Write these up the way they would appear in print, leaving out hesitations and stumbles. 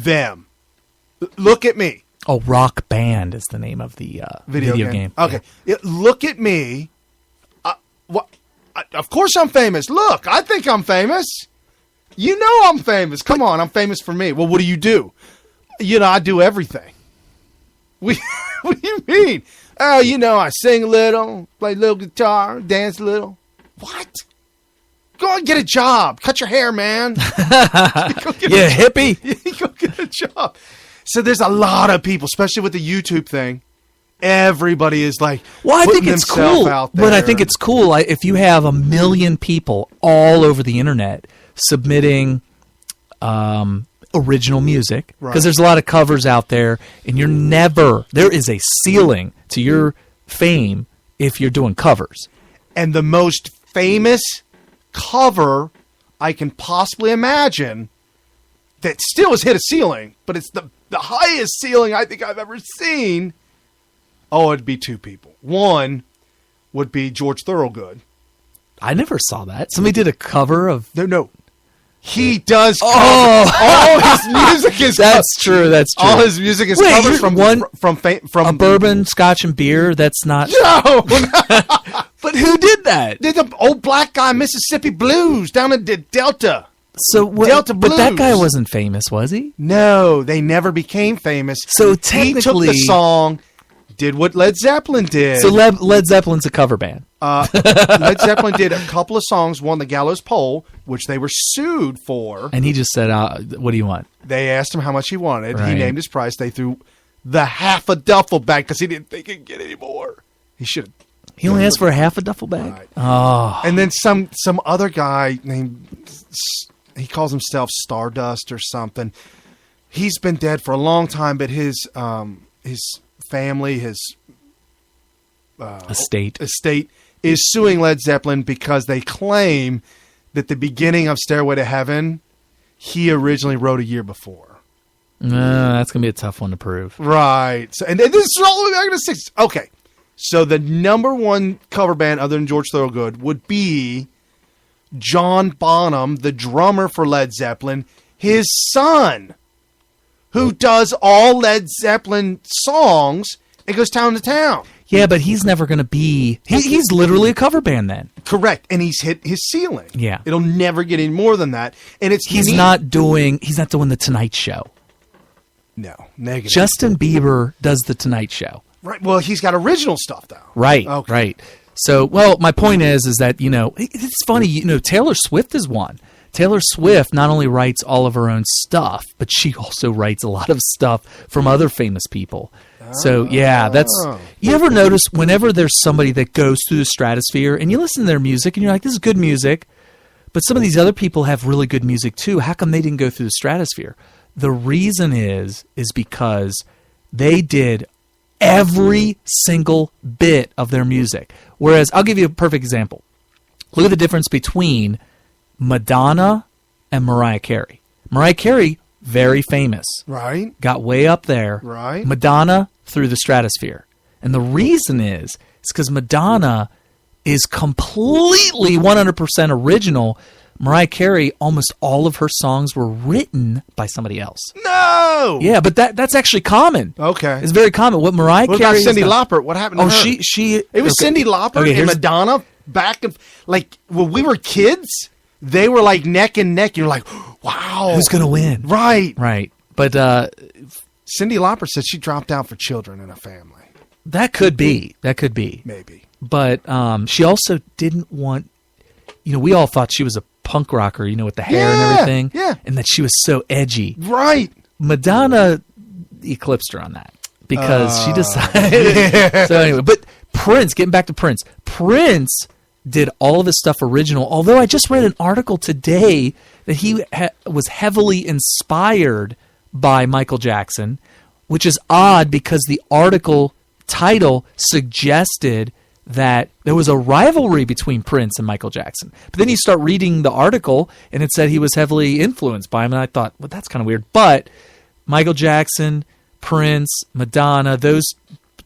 them. Look at me. Oh, Rock Band is the name of the video game. Okay. Look at me. Of course I'm famous. Look, I think I'm famous. You know I'm famous. Come on, I'm famous for me. Well, what do? I do everything. What do you mean? Oh, I sing a little, play a little guitar, dance a little. What? Go and get a job. Cut your hair, man. Hippie. Go get a job. So there's a lot of people, especially with the YouTube thing. Everybody is like, well, I think it's cool. But I think it's cool if you have 1 million people all over the internet submitting original music, because there's a lot of covers out there, and there is a ceiling to your fame if you're doing covers. And the most famous cover I can possibly imagine that still has hit a ceiling, but it's the highest ceiling I think I've ever seen. Oh, it'd be 2 people. One would be George Thorogood. I never saw that. Somebody did a cover of... No. He does cover. All his music is That's true. All his music is covered from a bourbon, scotch, and beer. That's not... No! But who did that? Did the old black guy, Mississippi Blues, down in the Delta. So Delta Blues. But that guy wasn't famous, was he? No, they never became famous. So technically... He took the song, did what Led Zeppelin did. So Led Zeppelin's a cover band. Led Zeppelin did a couple of songs, won the Gallows Pole, which they were sued for. And he just said, what do you want? They asked him how much he wanted. Right. He named his price. They threw the half a duffel bag because he didn't think he could get any more. He should have. He only asked for a half a duffel bag? Right. Oh. And then some other guy named, he calls himself Stardust or something. He's been dead for a long time, but his family, his estate is suing Led Zeppelin because they claim that the beginning of Stairway to Heaven, he originally wrote a year before. That's going to be a tough one to prove. Right. So, and this is all the way back in the 60s. Okay. So the number one cover band other than George Thorogood would be John Bonham, the drummer for Led Zeppelin, his son, who does all Led Zeppelin songs and goes town to town. Yeah, but he's never going to be... He's literally a cover band then. Correct. And he's hit his ceiling. Yeah. It'll never get any more than that. And he's not doing The Tonight Show. No, negative. Justin Bieber does The Tonight Show. Right. Well, he's got original stuff, though. Right. Okay. Right. So, well, my point is that, it's funny, Taylor Swift is one. Taylor Swift not only writes all of her own stuff, but she also writes a lot of stuff from other famous people. So, yeah, you ever notice whenever there's somebody that goes through the stratosphere and you listen to their music and you're like, this is good music, but some of these other people have really good music too. How come they didn't go through the stratosphere? The reason is because they did every single bit of their music. Whereas, I'll give you a perfect example. Look at the difference between Madonna and Mariah Carey. Mariah Carey, very famous. Right. Got way up there. Right. Madonna through the stratosphere. And the reason is because Madonna is completely 100% original. Mariah Carey, almost all of her songs were written by somebody else. No! Yeah, but that's actually common. Okay. It's very common. What Mariah Carey... What about Cyndi Lauper? What happened to her? It was Cyndi Lauper and Madonna back and... Like, when we were kids, they were like neck and neck. You're like, wow. Who's going to win? Right. Right. But... Cyndi Lauper said she dropped out for children in a family. That could be. Maybe. But she also didn't want... we all thought she was a punk rocker, with the hair and everything. Yeah. And that she was so edgy. Right. Madonna eclipsed her on that because she decided. Yeah. So anyway, but Prince, getting back to Prince. Prince did all of his stuff original, although I just read an article today that he was heavily inspired by Michael Jackson, which is odd because the article title suggested that there was a rivalry between Prince and Michael Jackson. But then you start reading the article, and it said he was heavily influenced by him, and I thought, well, that's kind of weird. But Michael Jackson, Prince, Madonna, those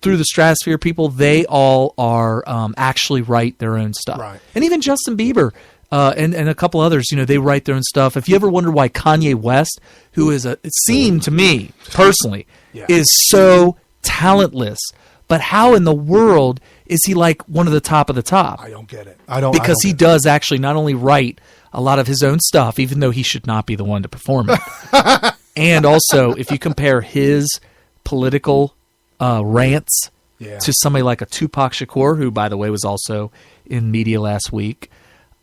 through the stratosphere people, they all are actually write their own stuff. Right. And even Justin Bieber, and a couple others, they write their own stuff. If you ever wonder why Kanye West, who is it seemed to me personally, is so talentless, but how in the world is he like one of the top of the top? I don't get it. Because he does actually not only write a lot of his own stuff, even though he should not be the one to perform it. And also, if you compare his political rants to somebody like a Tupac Shakur, who, by the way, was also in media last week,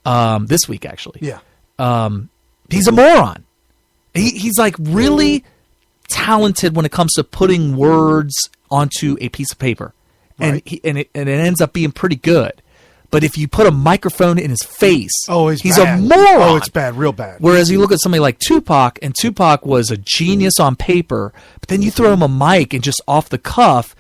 this week actually. He's a moron. He's like really talented when it comes to putting words onto a piece of paper, and it ends up being pretty good. But if you put a microphone in his face, he's bad. a moron. Oh, it's bad, real bad. Whereas you look at somebody like Tupac, and Tupac was a genius on paper, but then you throw him a mic and just off the cuff,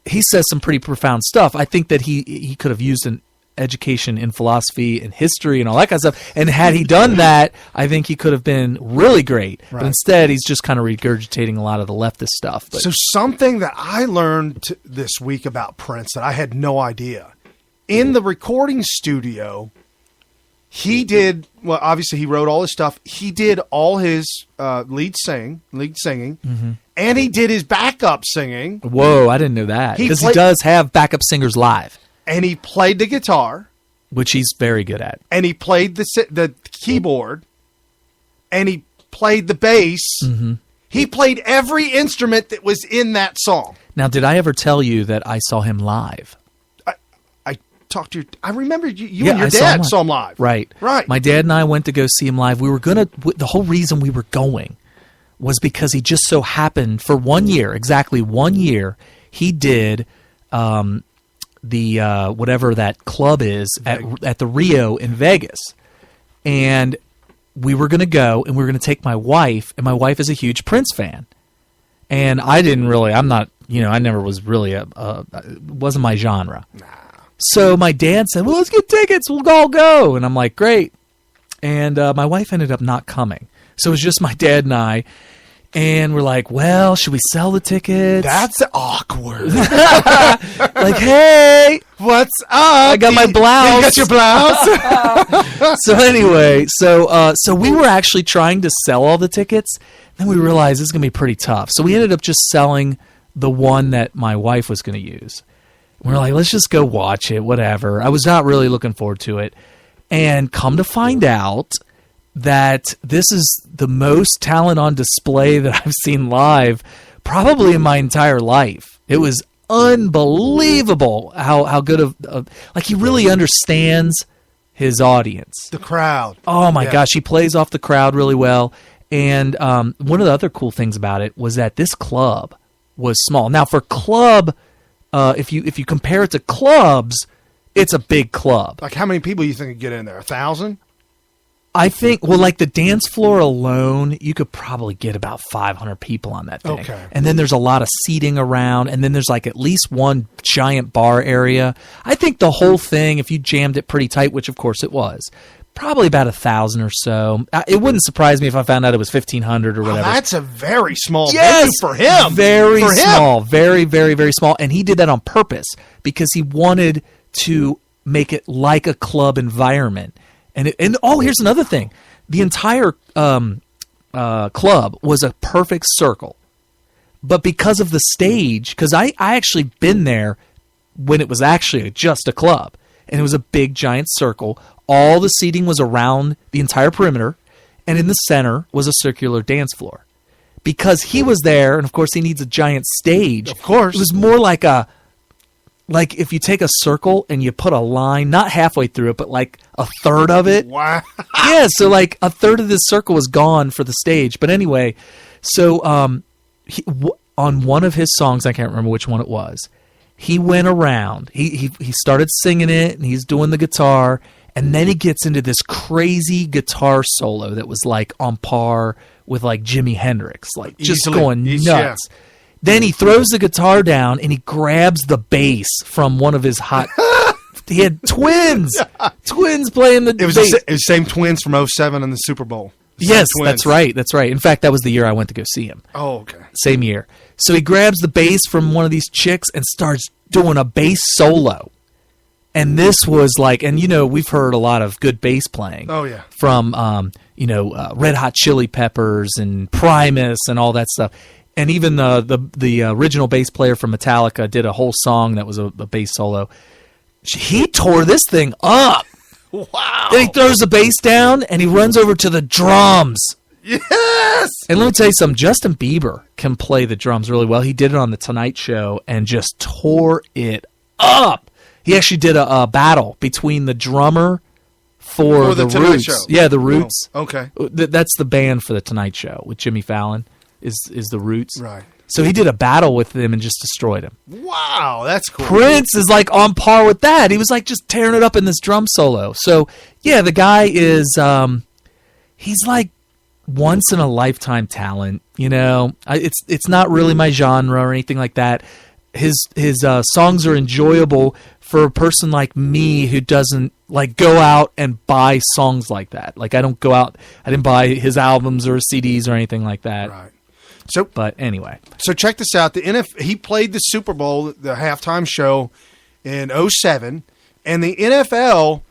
he says some pretty profound stuff. I think that he could have used an education in philosophy and history and all that kind of stuff. And had he done that, I think he could have been really great. Right. But instead, he's just kind of regurgitating a lot of the leftist stuff. But. So something that I learned this week about Prince that I had no idea. In the recording studio, he did, well, obviously he wrote all his stuff. He did all his lead singing, and he did his backup singing. Whoa, I didn't know that. Because he does have backup singers live. And he played the guitar. Which he's very good at. And he played the keyboard. And he played the bass. Mm-hmm. He played every instrument that was in that song. Now, did I ever tell you that I saw him live? Talked to I remember you and your dad saw him live. Right. My dad and I went to go see him live. We were the whole reason we were going was because he just so happened for 1 year, exactly 1 year, he did the whatever that club is at the Rio in Vegas. And we were going to go, and we were going to take my wife, and my wife is a huge Prince fan. And I never was really it wasn't my genre. Nah. So my dad said, well, let's get tickets. We'll all go. And I'm like, great. And my wife ended up not coming. So it was just my dad and I. And we're like, well, should we sell the tickets? That's awkward. Like, hey. What's up? I got my blouse. You got your blouse? So anyway, so we were actually trying to sell all the tickets. Then we realized this is going to be pretty tough. So we ended up just selling the one that my wife was going to use. We're like, let's just go watch it, whatever. I was not really looking forward to it. And come to find out that this is the most talent on display that I've seen live probably in my entire life. It was unbelievable how good of like he really understands his audience. The crowd. Oh, my gosh. He plays off the crowd really well. And one of the other cool things about it was that this club was small. Now, for club... if you compare it to clubs, it's a big club. Like how many people you think could get in there? 1,000? I think, well, like the dance floor alone, you could probably get about 500 people on that thing. Okay. And then there's a lot of seating around, and then there's like at least one giant bar area. I think the whole thing, if you jammed it pretty tight, which of course it was, probably about 1,000 or so. It wouldn't surprise me if I found out it was 1,500 or whatever. That's a very small venue for him. Very small. Very, very, very small. And he did that on purpose because he wanted to make it like a club environment. And here's another thing. The entire club was a perfect circle. But because of the stage, because I actually been there when it was actually just a club. And it was a big, giant circle. All the seating was around the entire perimeter, and in the center was a circular dance floor. Because he was there, and of course he needs a giant stage. Of course. It was more like if you take a circle and you put a line, not halfway through it, but like a third of it. Wow. Yeah, so like a third of this circle was gone for the stage. But anyway, so on one of his songs, I can't remember which one it was, he went around. He started singing it, and he's doing the guitar. And then he gets into this crazy guitar solo that was like on par with like Jimi Hendrix, like just going nuts. Yeah. Then he throws the guitar down and he grabs the bass from one of his hot. He had twins playing the bass. It was the same twins from 2007 in the Superbowl. Yes, that's right. That's right. In fact, that was the year I went to go see him. Oh, okay. Same year. So he grabs the bass from one of these chicks and starts doing a bass solo. And this was like, and we've heard a lot of good bass playing. Oh yeah. From Red Hot Chili Peppers and Primus and all that stuff. And even the original bass player from Metallica did a whole song that was a bass solo. He tore this thing up. Wow. Then he throws the bass down and he runs over to the drums. Yes. And let me tell you something. Justin Bieber can play the drums really well. He did it on the Tonight Show and just tore it up. He actually did a battle between the drummer for the Tonight Roots. Show. Yeah, the Roots. Oh, okay. That's the band for the Tonight Show with Jimmy Fallon is the Roots. Right. So he did a battle with them and just destroyed him. Wow, that's cool. Prince is like on par with that. He was like just tearing it up in this drum solo. So yeah, the guy is he's like once in a lifetime talent. It's not really my genre or anything like that. His songs are enjoyable for a person like me who doesn't like go out and buy songs like that. Like I didn't buy his albums or CDs or anything like that. Right. So, but anyway. So check this out. He played the Super Bowl, the halftime show in 2007, and the NFL.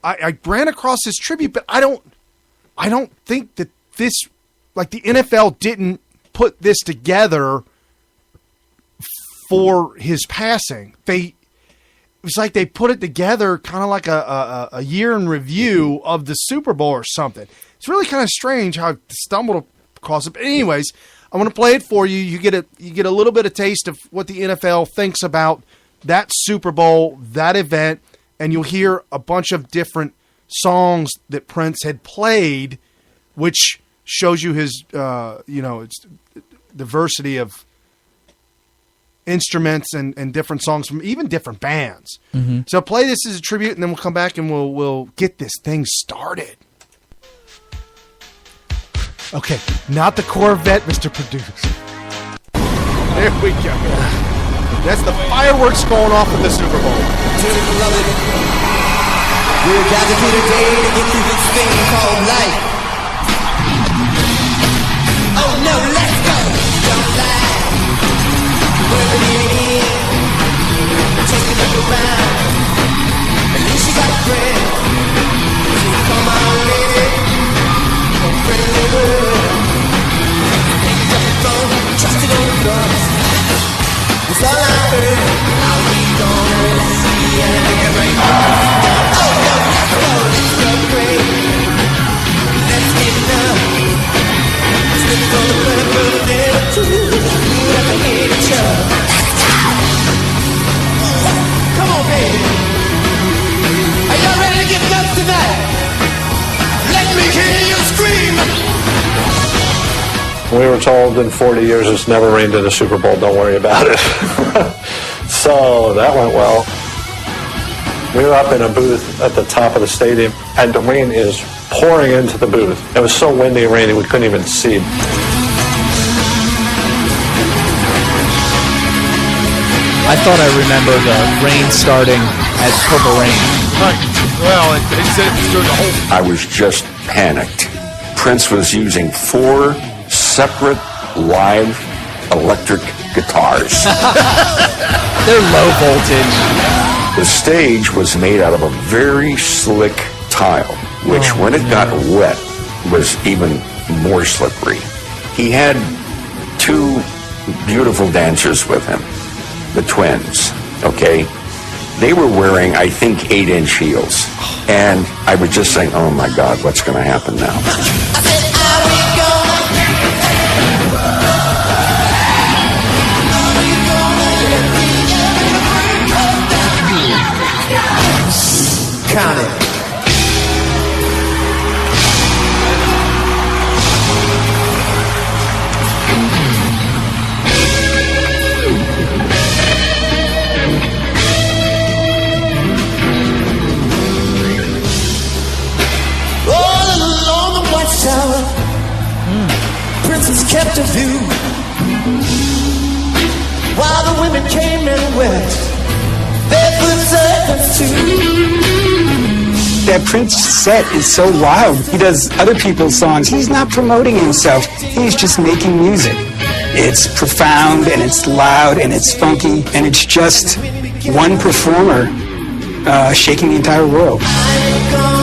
I ran across this tribute, but I don't think that this, like the NFL didn't put this together for his passing. It was like they put it together kind of like a year in review of the Super Bowl or something. It's really kind of strange how I stumbled across it. But anyways, I want to play it for you. You get a little bit of taste of what the NFL thinks about that Super Bowl, that event, and you'll hear a bunch of different songs that Prince had played, which shows you his it's diversity of instruments and different songs from even different bands. Mm-hmm. So play this as a tribute, and then we'll come back and we'll get this thing started. Okay, not the Corvette, Mr. Producer. There we go. That's the fireworks going off at the Super Bowl. We're gathered here today to get through this thing called life. Oh no, let's go! Don't lie. We're here. Take a look around. At least you got a friend. So come on, lady. Oh, friendly world. Pick up the phone, trust it on the drums. It's all I heard. I'll be gone. Let's see and make a break. Oh no, let's go. Let's go great. Let's get enough. Slip on the bird. Never hate each other. Come on, baby. Are y'all ready to get nuts tonight? Let me hear you scream. We were told in 40 years it's never rained in a Super Bowl, don't worry about it. So that went well. We were up in a booth at the top of the stadium, and the rain is pouring into the booth. It was so windy and rainy we couldn't even see. I thought I remember the rain starting at Purple Rain. Right. Well, it said it was during the whole. I was just panicked. Prince was using 4 separate live electric guitars. They're low voltage. The stage was made out of a very slick tile, which when it got wet was even more slippery. He had 2 beautiful dancers with him, the twins, okay? They were wearing, I think, 8-inch heels. And I was just saying, oh my God, what's going to happen now? I said, are we going? Count it. Princess kept a view while the women came and went. Barefoot servants too. That Prince set is so wild. He does other people's songs. He's not promoting himself. He's just making music. It's profound and it's loud and it's funky and it's just one performer shaking the entire world. I'm gonna